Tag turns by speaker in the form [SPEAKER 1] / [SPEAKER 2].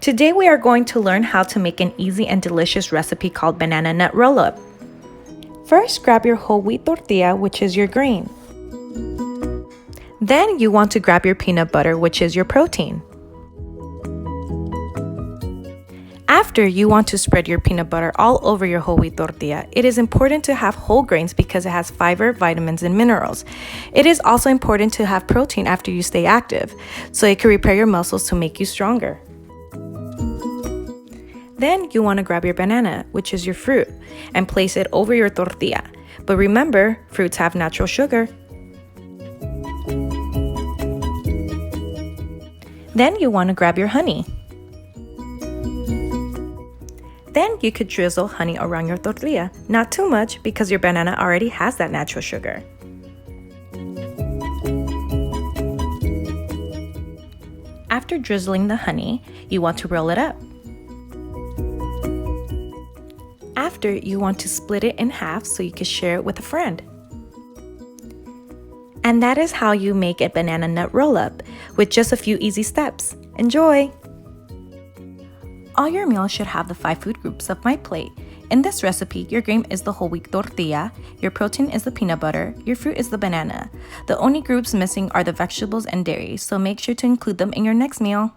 [SPEAKER 1] Today we are going to learn how to make an easy and delicious recipe called banana nut roll-up. First, grab your whole wheat tortilla, which is your grain. Then you want to grab your peanut butter, which is your protein. After, you want to spread your peanut butter all over your whole wheat tortilla. It is important to have whole grains because it has fiber, vitamins, and minerals. It is also important to have protein after you stay active, so it can repair your muscles to make you stronger. Then you want to grab your banana, which is your fruit, and place it over your tortilla. But remember, fruits have natural sugar. Then you want to grab your honey. Then you could drizzle honey around your tortilla. Not too much because your banana already has that natural sugar. After drizzling the honey, you want to roll it up. After, you want to split it in half so you can share it with a friend. And that is how you make a banana nut roll-up with just a few easy steps. Enjoy! All your meals should have the 5 food groups of my plate. In this recipe, your grain is the whole wheat tortilla, your protein is the peanut butter, your fruit is the banana. The only groups missing are the vegetables and dairy, so make sure to include them in your next meal.